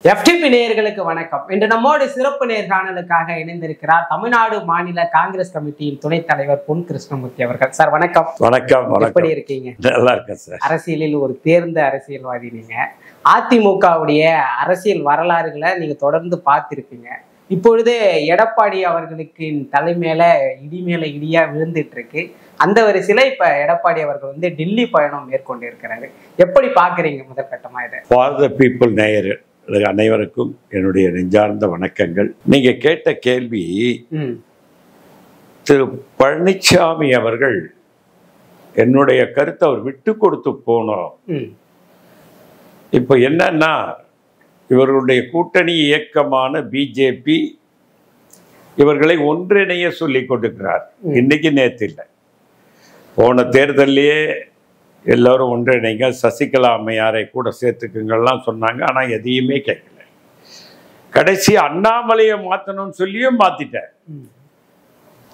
FTP நேயர்களுக்கு வணக்கம். இன்று நம்மோடு சிறப்பு நேர்காணலுக்காக இணைந்திருக்கிறார் தமிழ்நாடு மாநில காங்கிரஸ் கமிட்டியின் துணைத் தலைவர் பொன் கிருஷ்ணமூர்த்தி அவர்கள். சார் வணக்கம். வணக்கம். எப்படி இருக்கீங்க? நல்லா இருக்கேன் சார். அரசியலில் ஒரு தேர்ந்த அரசியல்வாதி நீங்க. அதிமுகவுடைய அரசியல் வரலாறுகளை நீங்க தொடர்ந்து பார்த்திருப்பீங்க. இப்பொழுது எடப்பாடி அவர்களுக்கு தலைமையில இடி மேல இடியா விழுந்துட்டு இருக்கு. அந்த வரிசையில இப்ப எடப்பாடி அவர்கள் டெல்லி பயணம் மேற்கொண்டு இருக்கிறாரு. எப்படி பாக்குறீங்க முதற்கட்டமா இதை? ஃபார் த பீப்புள் நேயர் அனைவருக்கும் என்னுடைய நெஞ்சார்ந்த வணக்கங்கள். நீங்க கேட்ட கேள்வி, திரு பழனிசாமி அவர்கள் என்னுடைய கருத்தை அவர் விட்டு கொடுத்து போனோம். இப்ப என்னன்னா, இவர்களுடைய கூட்டணி இயக்கமான பிஜேபி இவர்களை ஒன்றிணைய சொல்லி கொண்டிருக்கிறார். இன்னைக்கு நேற்று இல்லை, போன தேர்தலையே எல்லோரும் ஒன்றிணைங்க, சசிகலா அம்மையாரை கூட சேர்த்துக்குங்கள்லாம் சொன்னாங்க. ஆனால் எதையுமே கேட்கல. கடைசி அண்ணாமலையை மாற்றணும்னு சொல்லியும் மாத்திட்டேன்.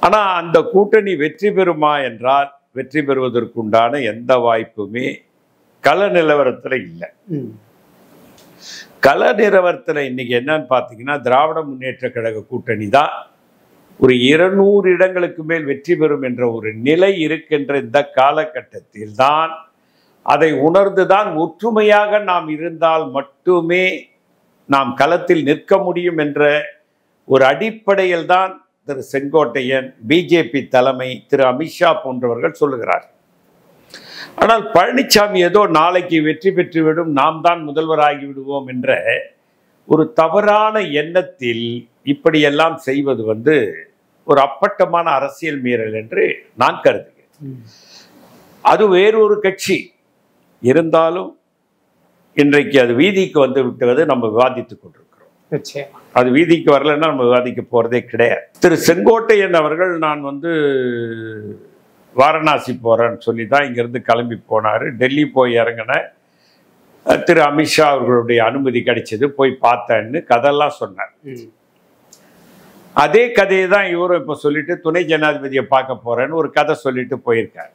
ஆனால் அந்த கூட்டணி வெற்றி பெறுமா என்றால் வெற்றி பெறுவதற்குண்டான எந்த வாய்ப்புமே கள நிலவரத்தில் இல்லை. கள நிலவரத்தில் இன்னைக்கு என்னன்னு பார்த்தீங்கன்னா, திராவிட முன்னேற்ற கழக கூட்டணி தான் ஒரு 200 இடங்களுக்கு மேல் வெற்றி பெறும் என்ற ஒரு நிலை இருக்கின்ற இந்த காலகட்டத்தில் தான் அதை உணர்ந்துதான் ஒற்றுமையாக நாம் இருந்தால் மட்டுமே நாம் களத்தில் நிற்க முடியும் என்ற ஒரு அடிப்படையில் தான் திரு செங்கோட்டையன், பிஜேபி தலைமை, திரு அமித்ஷா போன்றவர்கள் சொல்லுகிறார். ஆனால் பழனிசாமி ஏதோ நாளைக்கு வெற்றி பெற்றுவிடும், நாம் தான் முதல்வராகி விடுவோம் என்ற ஒரு தவறான எண்ணத்தில் இப்படியெல்லாம் செய்வது ஒரு அப்பட்டமான அரசியல் மீறல் என்று நான் கருதுகிறேன். அது வேறொரு கட்சி இருந்தாலும் இன்றைக்கு அது வீதிக்கு வந்து விட்டது நம்ம விவாதித்துக் கொண்டிருக்கிறோம். அது வீதிக்கு வரலன்னா நம்ம விவாதிக்க போறதே கிடையாது. திரு செங்கோட்டையன் அவர்கள் நான் வாரணாசி போறேன்னு சொல்லி தான் இங்கிருந்து கிளம்பி போனாரு. டெல்லி போய் இறங்கின திரு அமித்ஷா அவர்களுடைய அனுமதி கிடைச்சது, போய் பார்த்தேன்னு கதெல்லாம் சொன்னார். அதே கதையை தான் இவரும் இப்போ சொல்லிட்டு துணை ஜனாதிபதியை பார்க்க போறேன்னு ஒரு கதை சொல்லிட்டு போயிருக்காரு.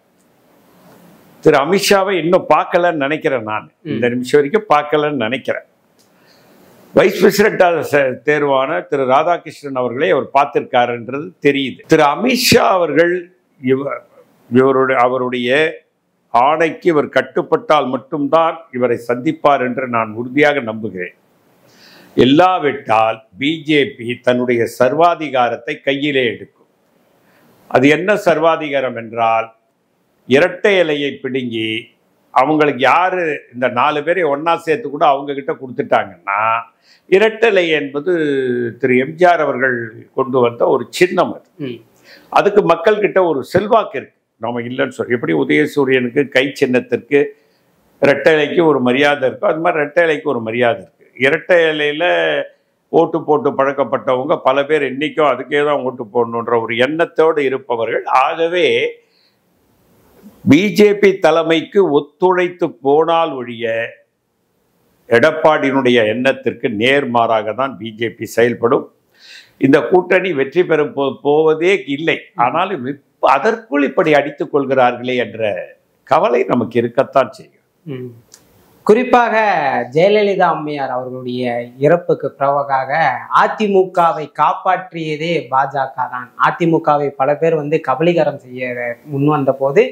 திரு அமித்ஷாவை இன்னும் பார்க்கலன்னு நினைக்கிறேன். நான் இந்த நிமிஷம் வரைக்கும் பார்க்கலன்னு நினைக்கிறேன். வைஸ் பிரசிடென்டாக தேர்வான திரு ராதாகிருஷ்ணன் அவர்களை அவர் பார்த்திருக்காருன்றது தெரியுது. திரு அமித்ஷா அவர்கள் அவருடைய ஆணைக்கு இவர் கட்டுப்பட்டால் மட்டும்தான் இவரை சந்திப்பார் என்று நான் உறுதியாக நம்புகிறேன். இல்லாவிட்டால் பிஜேபி தன்னுடைய சர்வாதிகாரத்தை கையிலே எடுக்கும். அது என்ன சர்வாதிகாரம் என்றால், இரட்டை இலையை பிடுங்கி அவங்களுக்கு யாரு இந்த 4 பேரை ஒன்னா சேர்த்து கூட அவங்க கிட்ட கொடுத்துட்டாங்கன்னா, இரட்டை இலை என்பது திரு எம்ஜிஆர் அவர்கள் கொண்டு வந்த ஒரு சின்னம். அதுக்கு மக்கள் கிட்ட ஒரு செல்வாக்கு இருக்கு. நம்ம இல்லைன்னு சொல்ல, எப்படி உதயசூரியனுக்கு கை சின்னத்திற்கு இரட்டை இலைக்கு ஒரு மரியாதை இருக்கோ, அது மாதிரி இரட்டை இலைக்கு ஒரு மரியாதை இருக்கு. இரட்டை இலையில ஓட்டு போட்டு பழக்கப்பட்டவங்க பல பேர் இன்னைக்கும் அதுக்கே தான் ஓட்டு போடணுன்ற ஒரு எண்ணத்தோடு இருப்பவர்கள். ஆகவே பிஜேபி தலைமைக்கு ஒத்துழைத்து போனால் ஒழிய எடப்பாடியினுடைய எண்ணத்திற்கு நேர்மாறாக தான் பிஜேபி செயல்படும். இந்த கூட்டணி வெற்றி பெற போவதே இல்லை. ஆனாலும் அதற்குள் இப்படி அடித்துக் கொள்கிறார்களே என்ற கவலை நமக்கு இருக்கத்தான் செய்யும். குறிப்பாக ஜெயலலிதா அம்மையார் அவர்களுடைய இறப்புக்கு பிறகாக அதிமுகவை காப்பாற்றியதே பாஜக தான். அதிமுகவை பல பேர் கபலீகரம் செய்ய முன்வந்த போது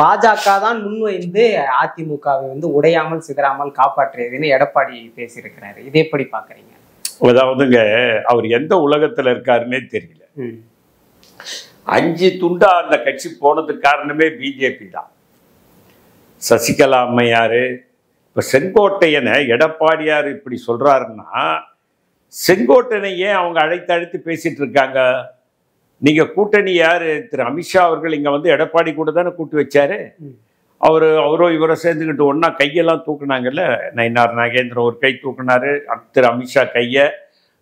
பாஜக தான் முன்வைந்து அதிமுகவை உடையாமல் சிதறாமல் காப்பாற்றியதுன்னு எடப்பாடி பேசியிருக்கிறாரு. இதை எப்படி பாக்குறீங்க? அதாவதுங்க, அவர் எந்த உலகத்துல இருக்காருன்னே தெரியல. 5 துண்டா அந்த கட்சி போனதுக்கு காரணமே பிஜேபி தான். சசிகலா அம்மையாரு, இப்போ செங்கோட்டையனை எடப்பாடியார் இப்படி சொல்றாருன்னா, செங்கோட்டையனை ஏன் அவங்க அழைத்து பேசிட்டு இருக்காங்க? நீங்க கூட்டணி யாரு? திரு அமித்ஷா அவர்கள் இங்க எடப்பாடி கூட தானே கூட்டு வச்சாரு. அவரோ இவரை சேர்ந்துக்கிட்டு ஒன்னா கையெல்லாம் தூக்குனாங்கல்ல. நயினார் நாகேந்திரன் ஒரு கை தூக்குனாரு, திரு அமித்ஷா கையை,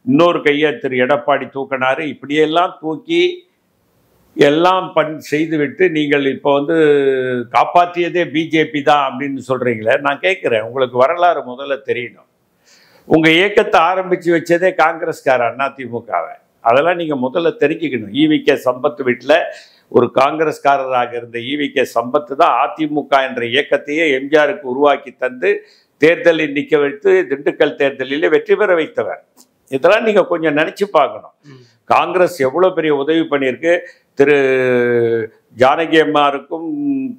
இன்னொரு கையை திரு எடப்பாடி தூக்கினாரு. இப்படியெல்லாம் தூக்கி எல்லாம் செய்துவிட்டு நீங்கள் இப்போ காப்பாற்றியதே பிஜேபி தான் அப்படின்னு சொல்றீங்களே. நான் கேட்குறேன், உங்களுக்கு வரலாறு முதல்ல தெரியணும். உங்க இயக்கத்தை ஆரம்பிச்சு வச்சதே காங்கிரஸ்கார அதிமுகவை. அதெல்லாம் நீங்க முதல்ல தெரிஞ்சுக்கணும். ஈவிகே சம்பத் வீட்டில் ஒரு காங்கிரஸ்காரராக இருந்த ஈவிகே சம்பத் தான் அதிமுக என்ற இயக்கத்தையே எம்ஜிஆருக்கு உருவாக்கி தந்து தேர்தலில் நிற்க வைத்து திண்டுக்கல் தேர்தலிலே வெற்றி பெற வைத்தவர். இதெல்லாம் நீங்க கொஞ்சம் நினைச்சு பார்க்கணும். காங்கிரஸ் எவ்வளவு பெரிய உதவி பண்ணியிருக்கு. திரு ஜானகி அம்மாருக்கும்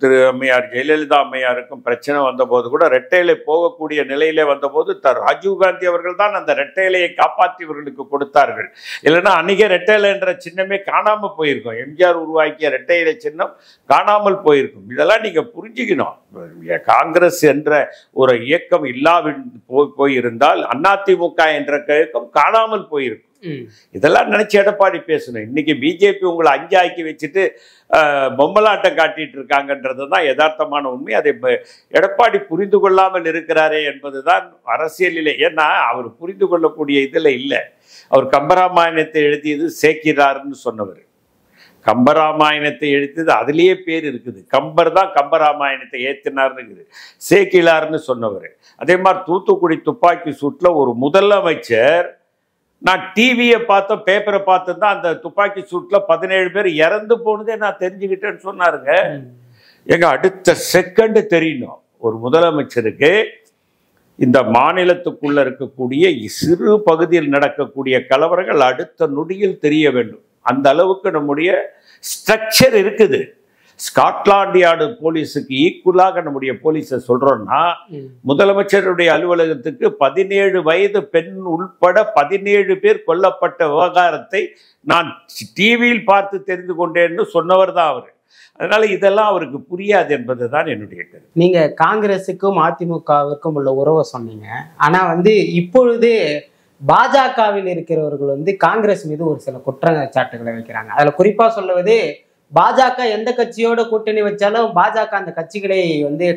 திரு அம்மையார் ஜெயலலிதா அம்மையாருக்கும் பிரச்சனை வந்தபோது கூட ரெட்டையிலை போகக்கூடிய நிலையிலே வந்தபோது ராஜீவ்காந்தி அவர்கள் தான் அந்த ரெட்டையிலையை காப்பாற்றியவர்களுக்கு கொடுத்தார்கள். இல்லைன்னா அன்னைக்கே ரெட்டையிலை என்ற சின்னமே காணாமல் போயிருக்கும். எம்ஜிஆர் உருவாக்கிய ரெட்டையிலை சின்னம் காணாமல் போயிருக்கும். இதெல்லாம் நீங்க புரிஞ்சுக்கணும். காங்கிரஸ் என்ற ஒரு இயக்கம் போயிருந்தால் அதிமுக என்ற இயக்கம் காணாமல் போயிருக்கும். இதெல்லாம் நினைச்சு எடப்பாடி பேசணும். இன்னைக்கு பிஜேபி உங்களை 5 ஆக்கி வச்சுட்டு பொம்மலாட்டம் காட்டிட்டு இருக்காங்கன்றதுதான் யதார்த்தமான உண்மை. அதை எடப்பாடி புரிந்து கொள்ளாமல் இருக்கிறாரே என்பதுதான் அரசியலிலே. ஏன்னா அவர் புரிந்து கொள்ளக்கூடிய இதுல இல்லை. அவர் கம்பராமாயணத்தை எழுதியது சேக்கிரார்னு சொன்னவர். கம்பராமாயணத்தை எழுதியது அதுலேயே பேர் இருக்குது. கம்பர் தான் கம்பராமாயணத்தை ஏத்தினார்னு இருக்குது. சேக்கிலார்னு சொன்னவர். அதே மாதிரி தூத்துக்குடி துப்பாக்கி சூட்ல ஒரு முதலமைச்சர், நான் டிவியை பார்த்தோம், பேப்பரை பார்த்து தான் அந்த துப்பாக்கி சூட்ல 17 பேர் இறந்து போனதே நான் தெரிஞ்சுக்கிட்டேன்னு சொன்னாருங்க. எங்க அடுத்த செகண்ட் தெரியணும் ஒரு முதலமைச்சருக்கு இந்த மாநிலத்துக்குள்ள இருக்கக்கூடிய சிறு பகுதியில் நடக்கக்கூடிய கலவரங்கள் அடுத்த நொடியில் தெரிய வேண்டும். அந்த அளவுக்கு நம்முடைய ஸ்ட்ரக்சர் இருக்குது. ஸ்காட்லாந்து யார்டு போலீஸுக்கு ஈக்குவலாக நம்முடைய போலீஸை சொல்றோம்னா, முதலமைச்சருடைய அலுவலகத்துக்கு 17 வயது பெண் உள்பட 17 பேர் கொல்லப்பட்ட விவகாரத்தை நான் டிவியில் பார்த்து தெரிந்து கொண்டேன்னு சொன்னவர் தான் அவர். அதனால இதெல்லாம் அவருக்கு புரியாது என்பதுதான் என்னுடைய கருத்து. நீங்க காங்கிரஸுக்கும் அதிமுகவிற்கும் உள்ள உறவை சொன்னீங்க. ஆனா இப்பொழுது பாஜகவில் இருக்கிறவர்கள் காங்கிரஸ் மீது ஒரு சில குற்றச்சாட்டுகளை வைக்கிறாங்க. அதுல குறிப்பா சொல்லுவது, பாஜக எந்த கட்சியோட கூட்டணி வச்சாலும் பாஜக அந்த கட்சிகளை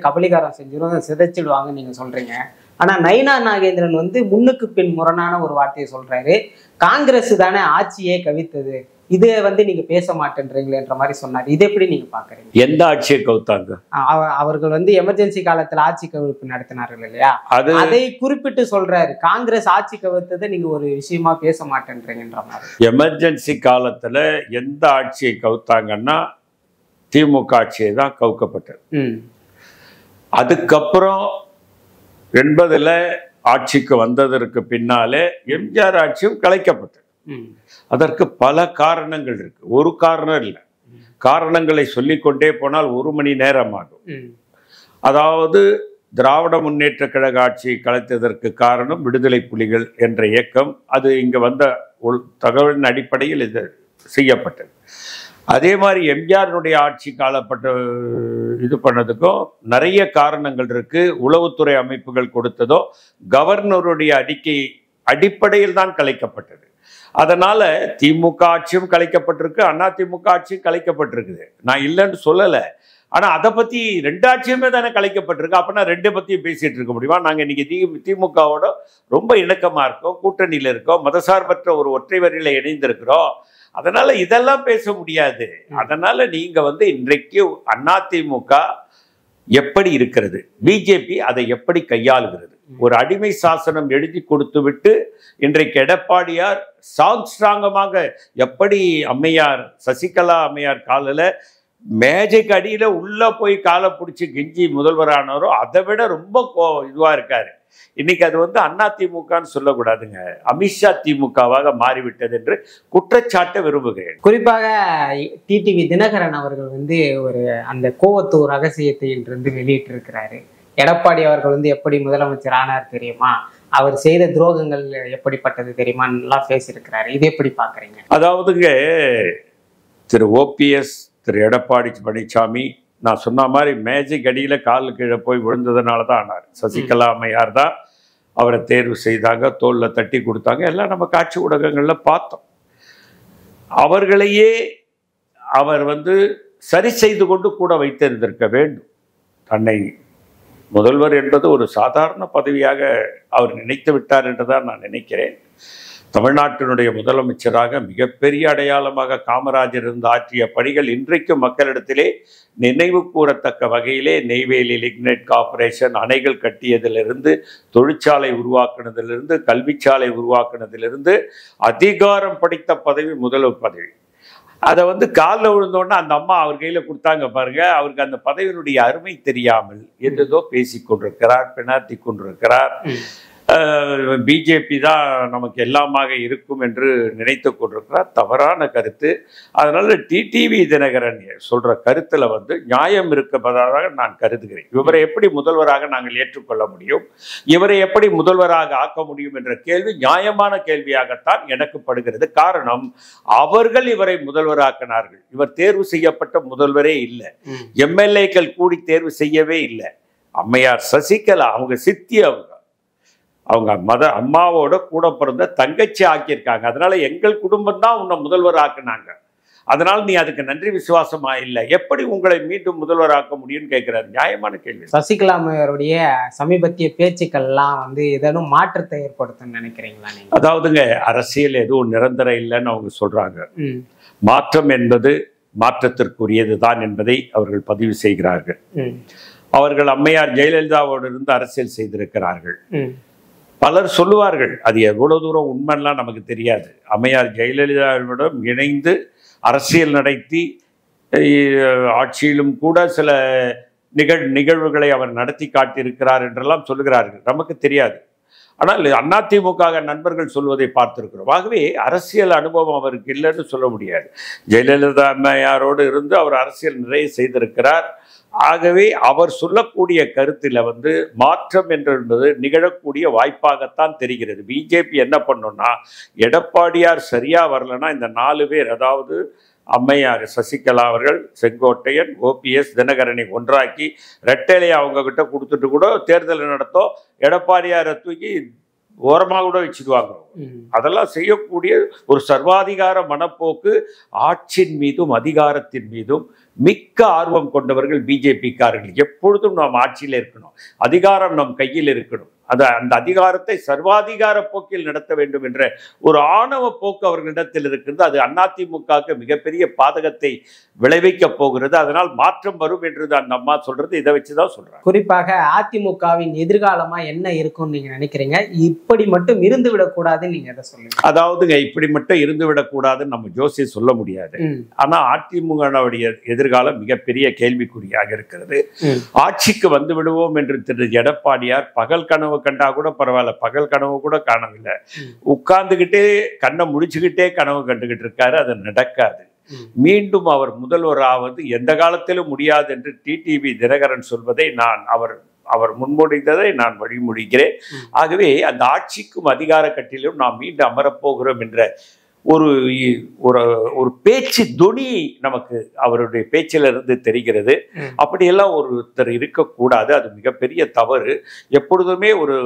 கபலீகரம் செஞ்சிடும், சிதைச்சிடுவாங்க நீங்க சொல்றீங்க. ஆனா நயினா நாகேந்திரன் முன்னுக்கு பின் முரணான ஒரு வார்த்தையை சொல்றாரு. காங்கிரஸ் தானே ஆட்சியே கவித்தது, இதை நீங்க பேச மாட்டேன்றீங்களேன்ற மாதிரி சொன்னார். இதை எப்படி நீங்க பாக்குறீங்க? எந்த ஆட்சியை கவுத்தாங்க? அவர்கள் எமர்ஜென்சி காலத்துல ஆட்சி கவிழ்ப்பு நடத்தினார்கள் இல்லையா, அதை குறிப்பிட்டு சொல்றாரு. காங்கிரஸ் ஆட்சி கவிழ்த்ததை நீங்க ஒரு விஷயமா பேச மாட்டேன்றீங்கன்ற மாதிரி. எமர்ஜென்சி காலத்துல எந்த ஆட்சியை கவுத்தாங்கன்னா திமுக ஆட்சியை தான் கவுக்கப்பட்டது. அதுக்கப்புறம் 80ல ஆட்சிக்கு வந்ததற்கு பின்னாலே எம்ஜிஆர் ஆட்சியும் கலைக்கப்பட்டது. அதற்கு பல காரணங்கள் இருக்கு. ஒரு காரணம் இல்லை, காரணங்களை சொல்லிக்கொண்டே போனால் 1 மணி நேரம் ஆகும். அதாவது திராவிட முன்னேற்ற கழக ஆட்சியை கலைத்ததற்கு காரணம் விடுதலை புலிகள் என்ற இயக்கம். அது இங்க வந்த தகவலின் அடிப்படையில் இது செய்யப்பட்டது. அதே மாதிரி எம்ஜிஆருடைய ஆட்சி காலப்பட்ட இது பண்ணதுக்கும் நிறைய காரணங்கள் இருக்கு. உளவுத்துறை அமைப்புகள் கொடுத்ததோ கவர்னருடைய அறிக்கை அடிப்படையில் தான் கலைக்கப்பட்டது. அதனால திமுக ஆட்சியும் கலைக்கப்பட்டிருக்கு, அதிமுக ஆட்சியும் கலைக்கப்பட்டிருக்குது. நான் இல்லைன்னு சொல்லலை. ஆனா அதை பத்தி 2 ஆட்சியுமே தானே கலைக்கப்பட்டிருக்கு. அப்படின்னா 2 பத்தியும் பேசிட்டு இருக்க முடியுமா? நாங்க இன்னைக்கு திமுகவோட ரொம்ப இணக்கமா இருக்கோம், கூட்டணியில இருக்கோம், மதசார்பற்ற ஒரு ஒற்றை வரியில இணைந்திருக்கிறோம். அதனால இதெல்லாம் பேச முடியாது. அதனால நீங்க இன்றைக்கு அதிமுக எப்படி இருக்கிறது, பிஜேபி அதை எப்படி கையாளுகிறது? ஒரு அடிமை சாசனம் எழுதி கொடுத்து விட்டு இன்றைக்கு எடப்பாடியார் ஸ்ட்ராங்கமாக எப்படி அம்மையார் சசிகலா அம்மையார் காலில் மேஜைக்கு அடியில் உள்ள போய் காலை பிடிச்சி கெஞ்சி முதல்வரானவரோ அதை விட ரொம்ப இதுவா இருக்காரு. இன்னைக்கு அது அதிமுகன்னு சொல்லக்கூடாதுங்க, அமித்ஷா திமுகவாக மாறிவிட்டது என்று குற்றச்சாட்டை விரும்புகிறேன். குறிப்பாக டிடிவி தினகரன் அவர்கள் ஒரு அந்த கோவத்தூர் ரகசியத்தை இன்று வெளியிட்டிருக்கிறாரு. எடப்பாடி அவர்கள் எப்படி முதலமைச்சர் ஆனார் தெரியுமா, அவர் செய்த துரோகங்கள் எப்படிப்பட்டது தெரியுமான்னு பேசியிருக்கிறாரு. இது எப்படி பாக்குறீங்க? அதாவதுங்க, திரு ஓபிஎஸ், திரு எடப்பாடி பழனிசாமி நான் சொன்ன மாதிரி மேஜிக் அடியில் காலு கீழே போய் விழுந்ததுனால தான் ஆனார். சசிகலா அம்மையார் தான் அவரை தேர்வு செய்தாங்க, தோளில் தட்டி கொடுத்தாங்க. எல்லாம் நம்ம காட்சி ஊடகங்களில் பார்த்தோம். அவர்களையே அவர் சரி செய்து கொண்டு கூட வைத்திருந்திருக்க வேண்டும். தன்னை முதல்வர் என்பது ஒரு சாதாரண பதவியாக அவர் நினைத்து விட்டார் என்றுதான் நான் நினைக்கிறேன். தமிழ்நாட்டினுடைய முதலமைச்சராக மிகப்பெரிய அடையாளமாக காமராஜர் இருந்து ஆற்றிய பணிகள் இன்றைக்கும் மக்களிடத்திலே நினைவு கூறத்தக்க வகையிலே நெய்வேலி லிக்னைட் கார்பரேஷன் அணைகள் கட்டியதிலிருந்து, தொழிற்சாலை உருவாக்குனதிலிருந்து, கல்விச்சாலை உருவாக்குனதிலிருந்து அதிகாரம் படைத்த பதவி முதல்வர் பதவி. அதை வந்து காலில் விழுந்தோடனே அந்த அம்மா அவர் கையில கொடுத்தாங்க பாருங்க. அவருக்கு அந்த பதவியினுடைய அருமை தெரியாமல் ஏதோ பேசி கொண்டிருக்கிறார், பினாத்தி கொண்டிருக்கிறார். பிஜேபி தான் நமக்கு எல்லாமாக இருக்கும் என்று நினைத்து கொண்டிருக்கிறார். தவறான கருத்து. அதனால டிடிவி தினகரன் சொல்ற கருத்துல வந்து நியாயம் இருப்பதாக நான் கருதுகிறேன். இவரை எப்படி முதல்வராக நாங்கள் ஏற்றுக்கொள்ள முடியும், இவரை எப்படி முதல்வராக ஆக்க முடியும் என்ற கேள்வி நியாயமான கேள்வியாகத்தான் எனக்கு படுகிறது. காரணம், அவர்கள் இவரை முதல்வராக்கினார்கள். இவர் தேர்வு செய்யப்பட்ட முதல்வரே இல்லை. எம்எல்ஏக்கள் கூடி தேர்வு செய்யவே இல்லை. அம்மையார் சசிகலா அவங்க சித்தி, அவங்க அம்மாவோட கூட பிறந்த தங்கச்சி ஆக்கியிருக்காங்க. அதனால எங்கள் குடும்பம் தான் உன்னை முதல்வர் ஆக்குனாங்க. அதனால நீ அதுக்கு நன்றி விசுவாசமா இல்லை, எப்படி உங்களை மீண்டும் முதல்வராக்க முடியும்னு கேட்கிறார். நியாயமான கேள்வி. சசிகலா அம்மையாருடைய சமீபத்திய பேச்சுக்கள்லாம் வந்து ஏதேனும் மாற்றத்தை ஏற்படுத்தும் நினைக்கிறீங்களா நீங்க? அதாவதுங்க, அரசியல் எதுவும் நிரந்தரம் இல்லைன்னு அவங்க சொல்றாங்க. மாற்றம் என்பது மாற்றத்திற்குரியது தான் என்பதை அவர்கள் பதிவு செய்கிறார்கள். அவர்கள் அம்மையார் ஜெயலலிதாவோடு இருந்து அரசியல் செய்திருக்கிறார்கள். பலர் சொல்லுவார்கள், அது எவ்வளவு தூரம் உண்மைலாம் நமக்கு தெரியாது. அம்மையார் ஜெயலலிதாவிடம் இணைந்து அரசியல் நடத்தி ஆட்சியிலும் கூட சில நிகழ்வுகளை அவர் நடத்தி காட்டியிருக்கிறார் என்றெல்லாம் சொல்லுகிறார்கள். நமக்கு தெரியாது. ஆனால் அதிமுக நண்பர்கள் சொல்வதை பார்த்திருக்கிறோம். ஆகவே அரசியல் அனுபவம் அவருக்கு இல்லைன்னு சொல்ல முடியாது. ஜெயலலிதா அம்மையாரோடு இருந்து அவர் அரசியல் நிறைய செய்திருக்கிறார். ஆகவே அவர் சொல்லக்கூடிய கருத்தில் வந்து மாற்றம் என்பது நிகழக்கூடிய வாய்ப்பாகத்தான் தெரிகிறது. பிஜேபி என்ன பண்ணுன்னா, எடப்பாடியார் சரியா வரலன்னா இந்த 4 பேர், அதாவது அம்மையார் சசிகலா அவர்கள், செங்கோட்டையன், ஓபிஎஸ், தினகரனை ஒன்றாக்கி ரெட்டையிலையை அவங்க கிட்ட கொடுத்துட்டு கூட தேர்தலை நடத்தோம், எடப்பாடியாரை தூக்கி ஓரமாக கூட வச்சுக்குவாங்க. அதெல்லாம் செய்யக்கூடிய ஒரு சர்வாதிகார மனப்போக்கு, ஆட்சியின் மீதும் அதிகாரத்தின் மீதும் மிக்க ஆர்வம் கொண்டவர்கள் பிஜேபிக்காரர்கள். எப்பொழுதும் நாம் ஆட்சியில் இருக்கணும், அதிகாரம் நம் கையில் இருக்கணும், அந்த அதிகாரத்தை சர்வாதிகார போக்கில் நடத்த வேண்டும் என்ற ஒரு ஆணவ போக்கு அவர்களிடத்தில் இருக்கிறது. அது அதிமுகவுக்கு மிகப்பெரிய பாதகத்தை விளைவிக்க போகிறது. அதனால் மாற்றம் வரும் என்று அந்த அம்மா சொல்றது இதை வச்சுதான் சொல்றாங்க. குறிப்பாக அதிமுகவின் எதிர்காலமா என்ன இருக்கும்னு நீங்க நினைக்கிறீங்க? இப்படி மட்டும் இருந்து விடக்கூடாதுன்னு நீங்க எதை சொல்லுங்க? அதாவதுங்க, இப்படி மட்டும் இருந்து விடக்கூடாதுன்னு நம்ம ஜோசியை சொல்ல முடியாது. ஆனா அதிமுகவுடைய எதிர்காலம் மிகப்பெரிய கேள்விக்குறியாக இருக்கிறது. ஆட்சிக்கு வந்து விடுவோம் என்று திரு எடப்பாடியார் பகல் கனவு கண்டா கூட பரவாயில்ல, பகல் கனவு கூட காணவில்லை. உட்கார்ந்துகிட்டே கண்ணை முடிச்சுக்கிட்டே கனவு கண்டுகிட்டு இருக்காரு. அது நடக்காது. மீண்டும் அவர் முதல்வராவது எந்த காலத்திலும் முடியாது என்று டிடிவி தினகரன் சொல்வதை அவர் முன்மொழிந்ததை நான் வழிமொழிகிறேன். ஆகவே அந்த ஆட்சிக்கும் அதிகார கட்டிலும் நாம் மீண்டும் அமரப்போகிறோம் என்ற ஒரு பேச்சு தொனி நமக்கு அவருடைய பேச்சிலிருந்து தெரிகிறது. அப்படியெல்லாம் ஒருத்தர் இருக்கக்கூடாது. அது மிகப்பெரிய தவறு. எப்பொழுதுமே ஒரு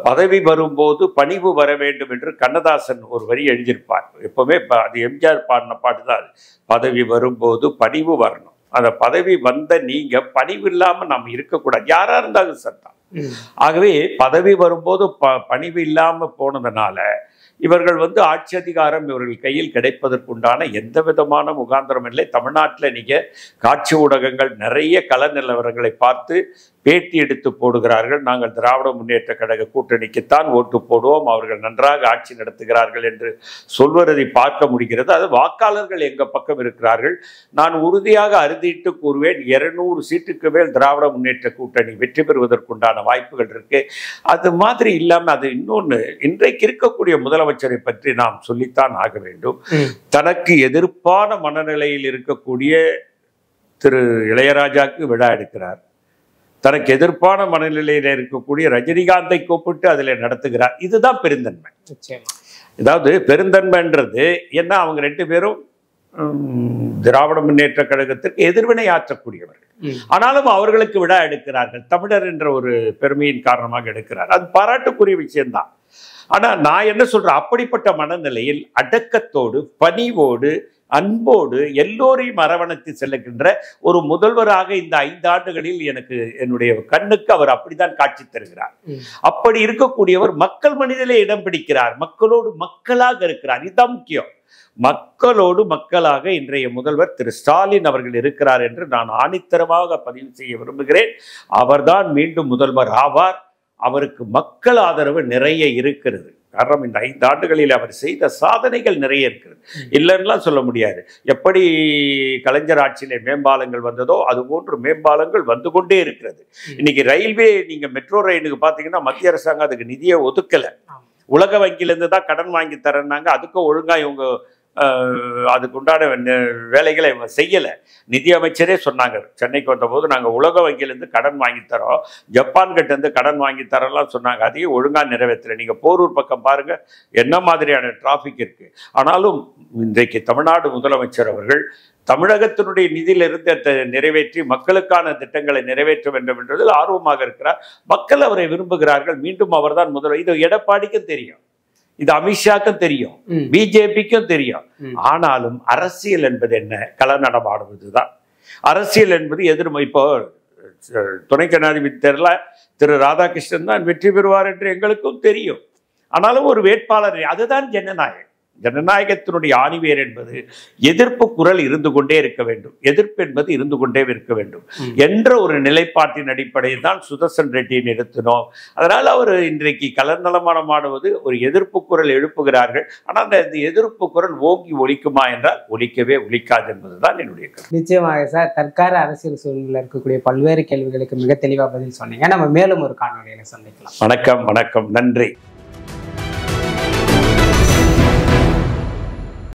பதவி வரும்போது பணிவு வர வேண்டும் என்று கண்ணதாசன் ஒரு வரி எழுதியிருப்பார். எப்பவுமே அது எம்ஜிஆர் பாடின பாட்டு தான் அது. பதவி வரும்போது பணிவு வரணும். அந்த பதவி வந்த நீங்க பணிவு இல்லாம நம்ம இருக்கக்கூடாது, யாரா இருந்தாலும் சட்டம். ஆகவே பதவி வரும்போது பணிவு இல்லாம போனதுனால இவர்கள் வந்து ஆட்சி அதிகாரம் இவர்கள் கையில் கிடைப்பதற்குண்டான எந்த விதமான முகாந்திரம் இல்லை. தமிழ்நாட்டில் நீங்க காட்சி ஊடகங்கள் நிறைய கள நிலவரங்களை பார்த்து பேட்டி எடுத்து போடுகிறார்கள். நாங்கள் திராவிட முன்னேற்ற கழக கூட்டணிக்குத்தான் ஓட்டு போடுவோம், அவர்கள் நன்றாக ஆட்சி நடத்துகிறார்கள் என்று சொல்வதை பார்க்க முடிகிறது. அது வாக்காளர்கள் எங்க பக்கம் இருக்கிறார்கள். நான் உறுதியாக அறுதிட்டு கூறுவேன், 200 சீட்டுக்கு மேல் திராவிட முன்னேற்ற கூட்டணி வெற்றி பெறுவதற்குண்டான வாய்ப்புகள் இருக்கு. அது மாதிரி இல்லாம அது இன்னொன்று, இன்றைக்கு இருக்கக்கூடிய முதலமைச்சரை பற்றி நாம் சொல்லித்தான் ஆக வேண்டும். தனக்கு எதிர்ப்பான மனநிலையில் இருக்கக்கூடிய திரு இளையராஜாவுக்கு விழா எடுக்கிறார். தனக்கு எதிர்ப்பான மனநிலையில் இருக்கக்கூடிய ரஜினிகாந்தை கூப்பிட்டு அதில் நடத்துகிறார். இதுதான் பெருந்தன்மை. அதாவது பெருந்தன்மைன்றது என்ன, அவங்க 2 பேரும் திராவிட முன்னேற்ற கழகத்திற்கு எதிர்வினை ஆற்றக்கூடியவர்கள். ஆனாலும் அவர்களுக்கு விழா எடுக்கிறார்கள். தமிழர் என்ற ஒரு பெருமையின் காரணமாக எடுக்கிறார். அது பாராட்டுக்குரிய விஷயம்தான். ஆனா நான் என்ன சொல்றேன், அப்படிப்பட்ட மனநிலையில் அடக்கத்தோடு பணிவோடு அன்போடு எல்லோரையும் அரவணைத்து செல்லுகின்ற ஒரு முதல்வராக இந்த 5 ஆண்டுகளில் எனக்கு என்னுடைய கண்ணுக்கு அவர் அப்படித்தான் காட்சி தருகிறார். அப்படி இருக்கக்கூடியவர் மக்கள் மனிதனிலே இடம் பிடிக்கிறார், மக்களோடு மக்களாக இருக்கிறார். இதுதான் முக்கியம். மக்களோடு மக்களாக இன்றைய முதல்வர் திரு ஸ்டாலின் அவர்கள் இருக்கிறார் என்று நான் ஆணித்தரமாக பதிவு செய்ய விரும்புகிறேன். அவர்தான் மீண்டும் முதல்வர் ஆவார். அவருக்கு மக்கள் ஆதரவு நிறைய இருக்கிறது. காரணம் இந்த 5 ஆண்டுகளில் அவர் செய்த சாதனைகள் நிறைய இருக்கிறது, இல்லைன்னுலாம் சொல்ல முடியாது. எப்படி கலைஞர் ஆட்சியிலே மேம்பாலங்கள் வந்ததோ அதுபோன்று மேம்பாலங்கள் வந்து கொண்டே இருக்கிறது. இன்னைக்கு ரயில்வே, நீங்க மெட்ரோ ரயிலுக்கு பார்த்தீங்கன்னா மத்திய அரசாங்கம் அதுக்கு நிதியை ஒதுக்கலை. உலக வங்கியிலேருந்து தான் கடன் வாங்கி தரேன்னாங்க, அதுக்கும் ஒழுங்கா இவங்க அதுக்கு உண்டான வேலைகளை இவங்க செய்யலை. நிதி அமைச்சரே சொன்னாங்க, சென்னைக்கு வந்தபோது நாங்கள் உலக வங்கியிலேருந்து கடன் வாங்கி தரோம், ஜப்பான் கிட்டேருந்து கடன் வாங்கி தரோம்லாம் சொன்னாங்க. அதையும் ஒழுங்காக நிறைவேற்றலை. நீங்கள் போரூர் பக்கம் பாருங்கள் என்ன மாதிரியான டிராஃபிக் இருக்குது. ஆனாலும் இன்றைக்கு தமிழ்நாடு முதலமைச்சர் அவர்கள் தமிழகத்தினுடைய நிதியிலிருந்து நிறைவேற்றி மக்களுக்கான திட்டங்களை நிறைவேற்ற வேண்டும் என்றதில் ஆர்வமாக இருக்கிறார். மக்கள் அவரை விரும்புகிறார்கள். மீண்டும் அவர்தான் முதல்வர். இது எடப்பாடிக்கும் தெரியும், இது அமித்ஷாக்கும் தெரியும், பிஜேபிக்கும் தெரியும். ஆனாலும் அரசியல் என்பது என்ன? கலநடமாடுவதுதான் அரசியல் என்பது. இப்போ துணை ஜனாதிபதி தேர்தலில் திரு ராதாகிருஷ்ணன் தான் வெற்றி பெறுவார் என்று எங்களுக்கும் தெரியும். ஆனாலும் ஒரு வேட்பாளர், அதுதான் ஜனநாயகம். ஜனநாயகத்தினுடைய ஆணிவேர் என்பது எதிர்ப்பு குரல் இருந்து கொண்டே இருக்க வேண்டும், எதிர்ப்பு என்பது இருந்து கொண்டே இருக்க வேண்டும் என்ற ஒரு நிலைப்பாட்டின் அடிப்படையில் தான் சுதர்சன் ரெட்டியை நிறுத்தினோம். அதனால் அவர் இன்றைக்கு கலநலமாடுவது ஒரு எதிர்ப்பு குரல் எழுப்புகிறார்கள். ஆனால் அந்த எதிர்ப்பு குரல் ஓங்கி ஒலிக்குமா என்றால் ஒலிக்கவே ஒலிக்காது என்பதுதான் என்னுடைய கருத்து. நிச்சயமாக சார், தற்கால அரசியல் சூழ்நிலை இருக்கக்கூடிய பல்வேறு கேள்விகளுக்கு மிக தெளிவாக பதில் சொன்னீங்க. நம்ம மேலும் ஒரு காணொலியில சந்திக்கலாம். வணக்கம், வணக்கம், நன்றி.